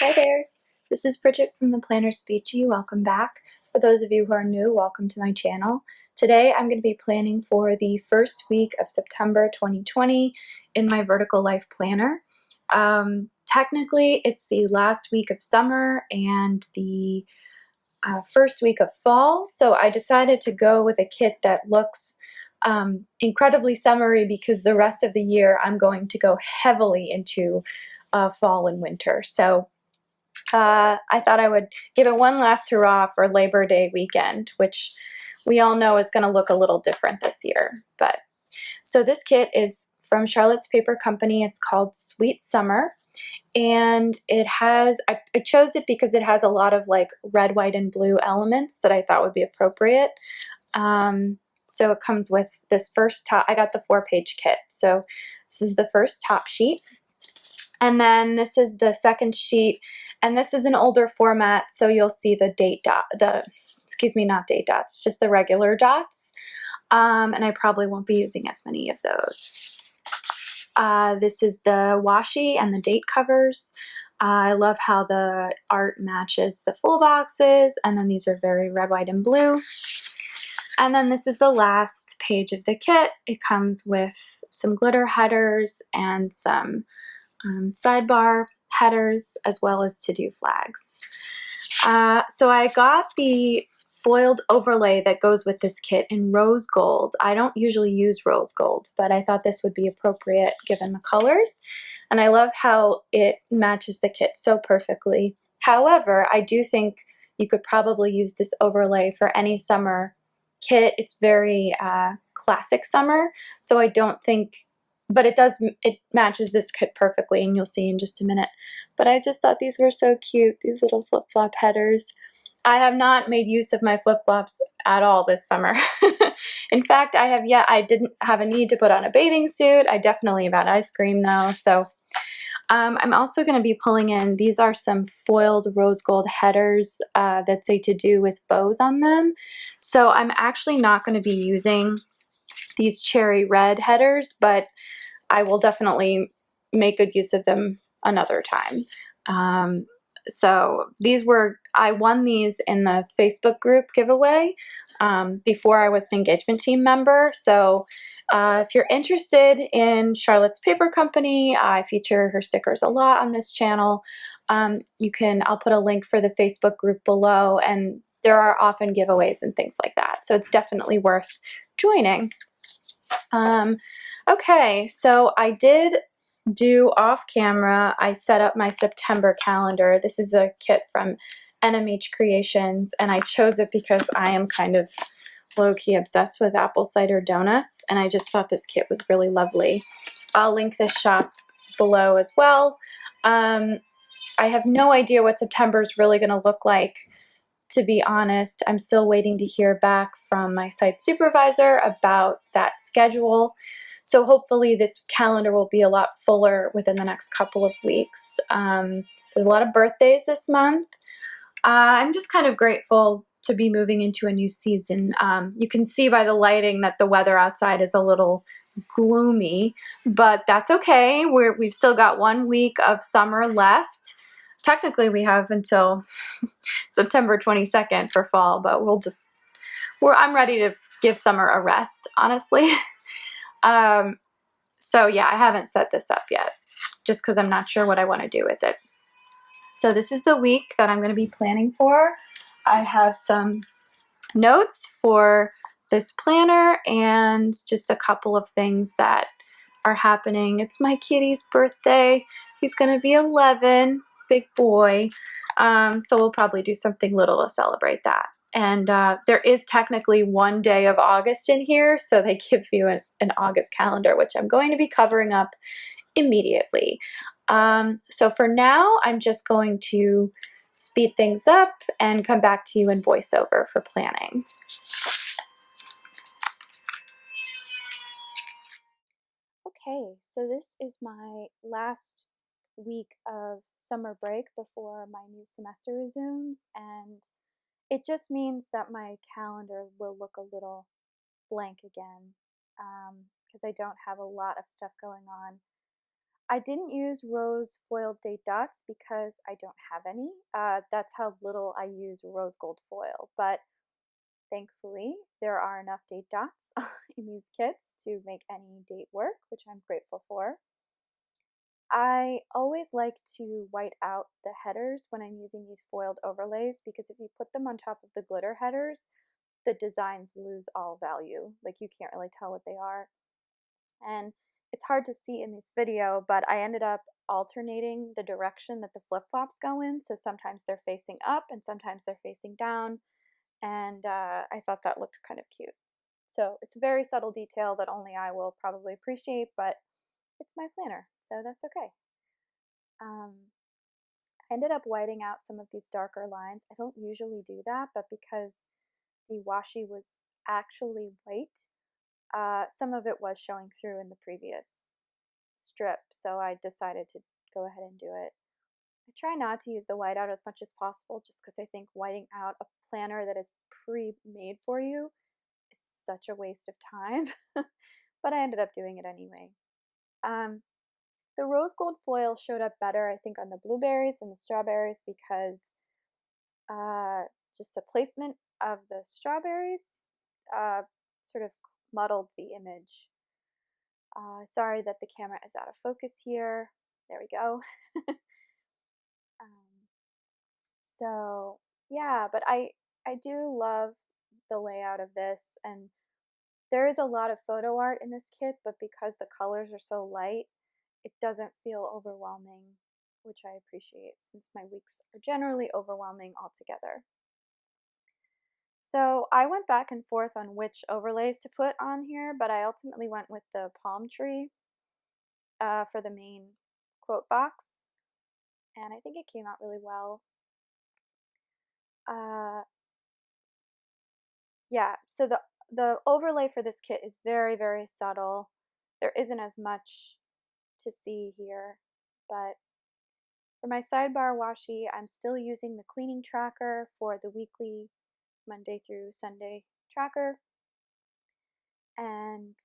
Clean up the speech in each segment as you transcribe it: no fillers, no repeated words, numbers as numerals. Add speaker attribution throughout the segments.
Speaker 1: Hi there, this is Bridget from the PlannerSpeechie. Welcome back. For those of you who are new, welcome to my channel. Today I'm going to be planning for the first week of September 2020 in my Vertical Life Planner. Technically it's the last week of summer and the first week of fall, so I decided to go with a kit that looks incredibly summery because the rest of the year I'm going to go heavily into fall and winter. So I thought I would give it one last hurrah for Labor Day weekend, which we all know is going to look a little different this year. But so this kit is from Charlotte's Paper Company. It's called Sweet Summer, and it has, I chose it because it has a lot of like red, white, and blue elements that I thought would be appropriate. So it comes with this first top. I got the 4-page kit. So this is the first top sheet. And then this is the second sheet, and this is an older format, so you'll see the date dot, not date dots, just the regular dots. And I probably won't be using as many of those. This is the washi and the date covers. I love how the art matches the full boxes, and then these are very red, white, and blue. And then this is the last page of the kit. It comes with some glitter headers and some sidebar headers, as well as to-do flags. So I got the foiled overlay that goes with this kit in rose gold. I don't usually use rose gold, but I thought this would be appropriate given the colors. And I love how it matches the kit so perfectly. However, I do think you could probably use this overlay for any summer kit. It's very classic summer, so I don't think, but it matches this kit perfectly, and you'll see in just a minute. But I just thought these were so cute, these little flip-flop headers. I have not made use of my flip-flops at all this summer. In fact, I didn't have a need to put on a bathing suit. I definitely have had ice cream though. So I'm also going to be pulling in, these are some foiled rose gold headers that say to do with bows on them. So I'm actually not going to be using these cherry red headers, but I will definitely make good use of them another time. So I won these in the Facebook group giveaway before I was an engagement team member. So if you're interested in Charlotte's Paper Company, I feature her stickers a lot on this channel. I'll put a link for the Facebook group below, and there are often giveaways and things like that. So it's definitely worth joining. Okay, so I did do off camera, I set up my September calendar. This is a kit from NMH Creations, and I chose it because I am kind of low-key obsessed with apple cider donuts, and I just thought this kit was really lovely. I'll link this shop below as well. I have no idea what September is really going to look like. To be honest, I'm still waiting to hear back from my site supervisor about that schedule. So hopefully this calendar will be a lot fuller within the next couple of weeks. There's a lot of birthdays this month. I'm just kind of grateful to be moving into a new season. You can see by the lighting that the weather outside is a little gloomy, but that's okay. We've still got 1 week of summer left. Technically, we have until September 22nd for fall, but I'm ready to give summer a rest, honestly. So yeah, I haven't set this up yet, just because I'm not sure what I want to do with it. So this is the week that I'm going to be planning for. I have some notes for this planner and just a couple of things that are happening. It's my kitty's birthday. He's going to be 11, big boy. So we'll probably do something little to celebrate that. And there is technically 1 day of August in here, so they give you an August calendar, which I'm going to be covering up immediately. So for now, I'm just going to speed things up and come back to you in voiceover for planning. Okay, so this is my last week of summer break before my new semester resumes, and it just means that my calendar will look a little blank again because I don't have a lot of stuff going on. I didn't use rose foiled date dots because I don't have any. That's how little I use rose gold foil, but thankfully there are enough date dots in these kits to make any date work, which I'm grateful for. I always like to white out the headers when I'm using these foiled overlays because if you put them on top of the glitter headers, the designs lose all value. Like you can't really tell what they are. And it's hard to see in this video, but I ended up alternating the direction that the flip-flops go in. So sometimes they're facing up and sometimes they're facing down. And I thought that looked kind of cute. So it's a very subtle detail that only I will probably appreciate, but it's my planner, so that's okay. I ended up whiting out some of these darker lines. I don't usually do that, but because the washi was actually white, some of it was showing through in the previous strip, so I decided to go ahead and do it. I try not to use the whiteout as much as possible just because I think whiting out a planner that is pre-made for you is such a waste of time, but I ended up doing it anyway. The rose gold foil showed up better, I think, on the blueberries than the strawberries because just the placement of the strawberries sort of muddled the image. Sorry that the camera is out of focus here. There we go. um, so yeah, but I do love the layout of this, and there is a lot of photo art in this kit, but because the colors are so light, it doesn't feel overwhelming, which I appreciate since my weeks are generally overwhelming altogether. So I went back and forth on which overlays to put on here, but I ultimately went with the palm tree for the main quote box, and I think it came out really well. Yeah, so the overlay for this kit is very, very subtle. There isn't as much to see here, but for my sidebar washi, I'm still using the cleaning tracker for the weekly Monday through Sunday tracker, and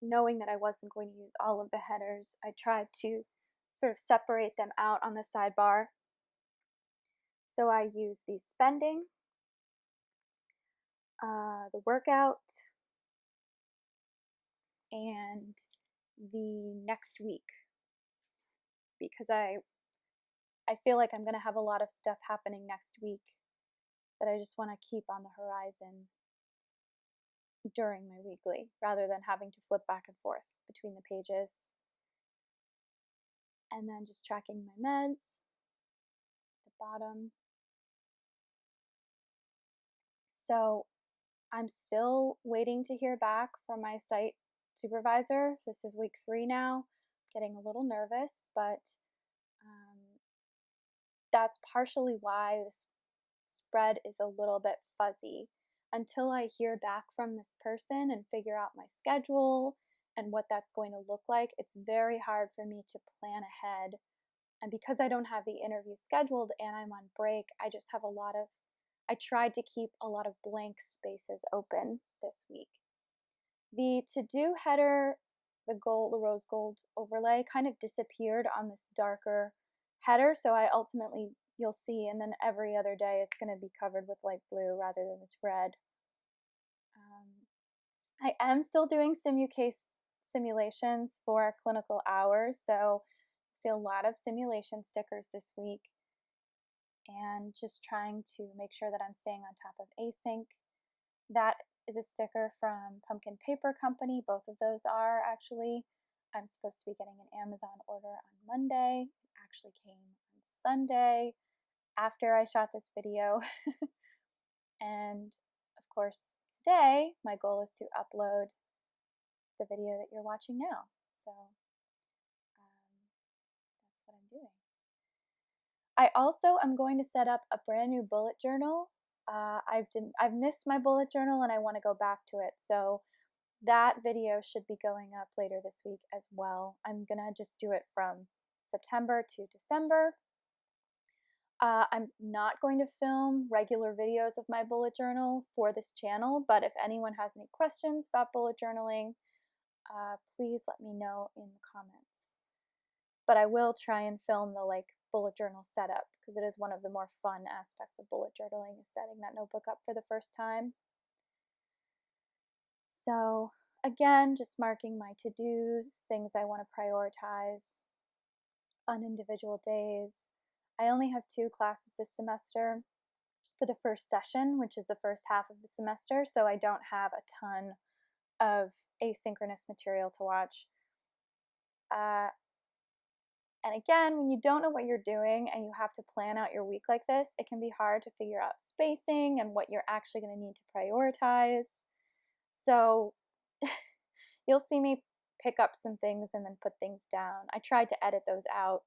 Speaker 1: knowing that I wasn't going to use all of the headers, I tried to sort of separate them out on the sidebar. So I use the spending, the workout, and the next week because I feel like I'm going to have a lot of stuff happening next week that I just want to keep on the horizon during my weekly rather than having to flip back and forth between the pages. And then just tracking my meds at the bottom. So I'm still waiting to hear back from my site supervisor. This is week 3 now, getting a little nervous, but that's partially why this spread is a little bit fuzzy. Until I hear back from this person and figure out my schedule and what that's going to look like, it's very hard for me to plan ahead. And because I don't have the interview scheduled and I'm on break, I just have I tried to keep a lot of blank spaces open this week. The to-do header, the rose gold overlay kind of disappeared on this darker header, so I ultimately, you'll see, and then every other day it's going to be covered with light blue rather than this red. I am still doing SimuCase simulations for clinical hours, so you'll see a lot of simulation stickers this week, and just trying to make sure that I'm staying on top of async. That is a sticker from Pumpkin Paper Company. Both of those are actually. I'm supposed to be getting an Amazon order on Monday. It actually came on Sunday after I shot this video. And of course, today my goal is to upload the video that you're watching now. So that's what I'm doing. I also am going to set up a brand new bullet journal. I've missed my bullet journal and I want to go back to it. So that video should be going up later this week as well. I'm gonna just do it from September to December. I'm not going to film regular videos of my bullet journal for this channel, but if anyone has any questions about bullet journaling, please let me know in the comments. But I will try and film the bullet journal setup, because it is one of the more fun aspects of bullet journaling, is setting that notebook up for the first time. So again, just marking my to-dos, things I want to prioritize on individual days. I only have 2 classes this semester for the first session, which is the first half of the semester, so I don't have a ton of asynchronous material to watch. And again, when you don't know what you're doing and you have to plan out your week like this, it can be hard to figure out spacing and what you're actually going to need to prioritize. So you'll see me pick up some things and then put things down. I tried to edit those out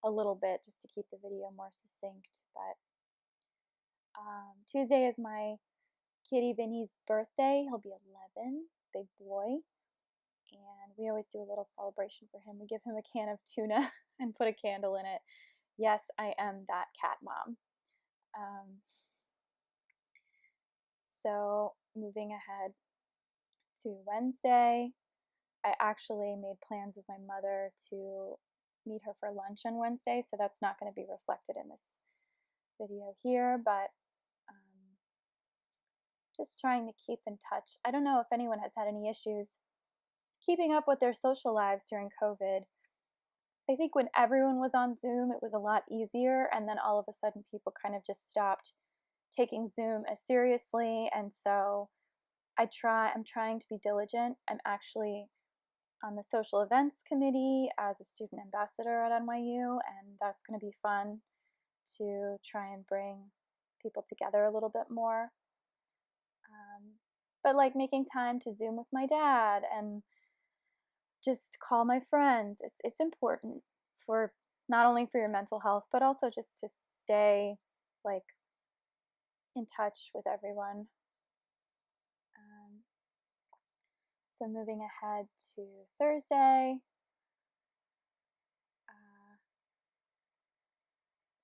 Speaker 1: a little bit just to keep the video more succinct, but Tuesday is my kitty Vinny's birthday. He'll be 11, big boy, and we always do a little celebration for him. We give him a can of tuna and put a candle in it. Yes, I am that cat mom. So moving ahead to Wednesday, I actually made plans with my mother to meet her for lunch on Wednesday, so that's not going to be reflected in this video here, but just trying to keep in touch. I don't know if anyone has had any issues keeping up with their social lives during COVID. I think when everyone was on Zoom, it was a lot easier, and then all of a sudden people kind of just stopped taking Zoom as seriously, and so I'm trying to be diligent. I'm actually on the social events committee as a student ambassador at NYU, and that's going to be fun to try and bring people together a little bit more. But making time to Zoom with my dad and just call my friends, it's important for not only for your mental health, but also just to stay in touch with everyone. So moving ahead to Thursday,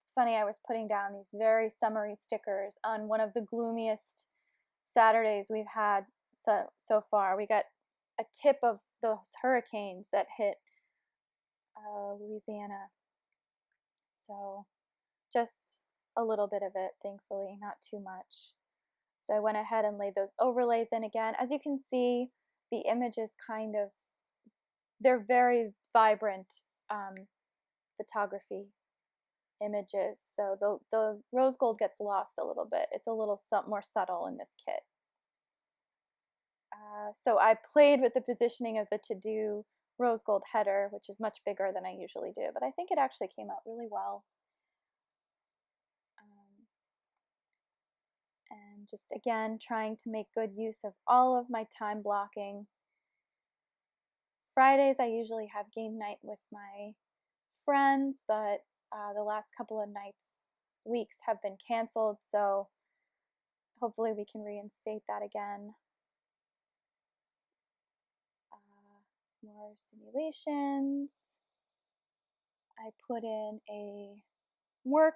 Speaker 1: it's funny, I was putting down these very summery stickers on one of the gloomiest Saturdays we've had so far. We got a tip of those hurricanes that hit Louisiana. So just a little bit of it, thankfully, not too much. So I went ahead and laid those overlays in again. As you can see, the images they're very vibrant photography images. So the rose gold gets lost a little bit. It's a little more subtle in this kit. So I played with the positioning of the to-do rose gold header, which is much bigger than I usually do, but I think it actually came out really well. And just again, trying to make good use of all of my time blocking. Fridays, I usually have game night with my friends, but the last couple of weeks have been canceled, so hopefully we can reinstate that again. More simulations. I put in a work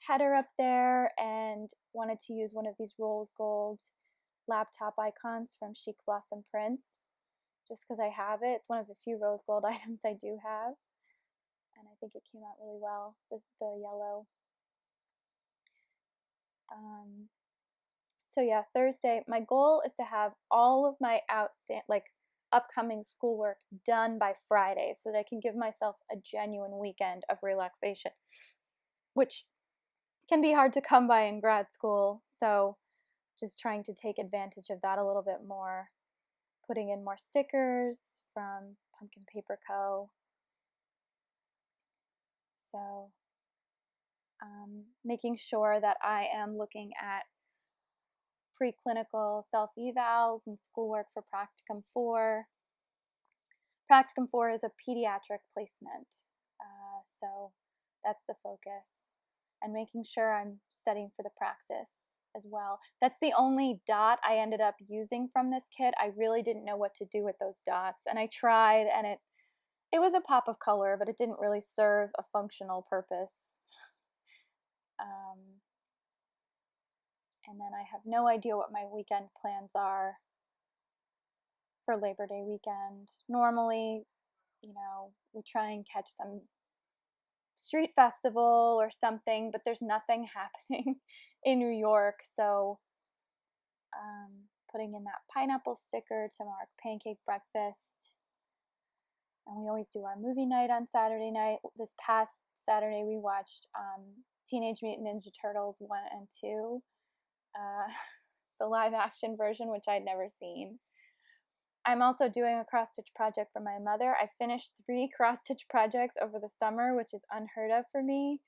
Speaker 1: header up there and wanted to use one of these rose gold laptop icons from Chic Blossom Prints, just because I have it. It's one of the few rose gold items I do have, and I think it came out really well, the yellow. So yeah, Thursday, my goal is to have all of my upcoming schoolwork done by Friday so that I can give myself a genuine weekend of relaxation, which can be hard to come by in grad school. So just trying to take advantage of that a little bit more, putting in more stickers from Pumpkin Paper Co. So making sure that I am looking at preclinical self-evals and schoolwork for Practicum 4. Practicum 4 is a pediatric placement, so that's the focus. And making sure I'm studying for the praxis as well. That's the only dot I ended up using from this kit. I really didn't know what to do with those dots, and I tried, and it was a pop of color, but it didn't really serve a functional purpose. And then I have no idea what my weekend plans are. for Labor Day weekend. Normally, you know, we try and catch some street festival or something, but there's nothing happening in New York, so putting in that pineapple sticker to mark pancake breakfast. And we always do our movie night on Saturday night. This past Saturday we watched Teenage Mutant Ninja Turtles 1 and 2, the live action version, which I'd never seen. I'm also doing a cross-stitch project for my mother. I finished 3 cross-stitch projects over the summer, which is unheard of for me.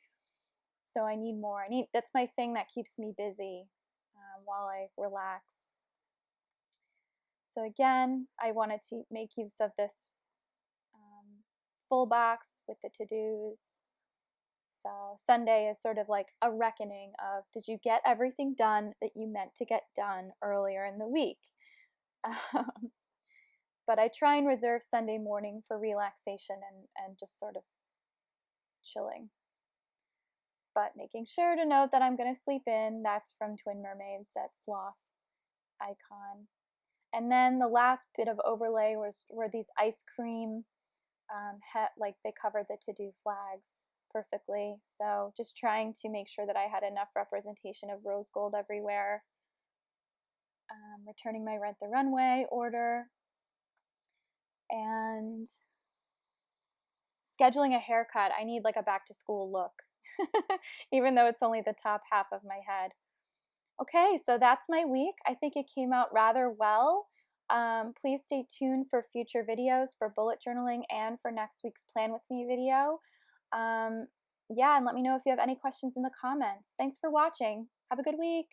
Speaker 1: So I need more. That's my thing that keeps me busy while I relax. So again, I wanted to make use of this full box with the to-dos. So Sunday is sort of like a reckoning of, did you get everything done that you meant to get done earlier in the week? But I try and reserve Sunday morning for relaxation and just sort of chilling. But making sure to note that I'm going to sleep in. That's from Twin Mermaids, that sloth icon. And then the last bit of overlay were these ice cream, like they covered the to-do flags perfectly. So just trying to make sure that I had enough representation of rose gold everywhere. Returning my Rent the Runway order. And scheduling a haircut. I need like a back to school look, even though it's only the top half of my head. Okay, so that's my week. I think it came out rather well. Please stay tuned for future videos for bullet journaling and for next week's Plan With Me video. Yeah, and let me know if you have any questions in the comments. Thanks for watching. Have a good week.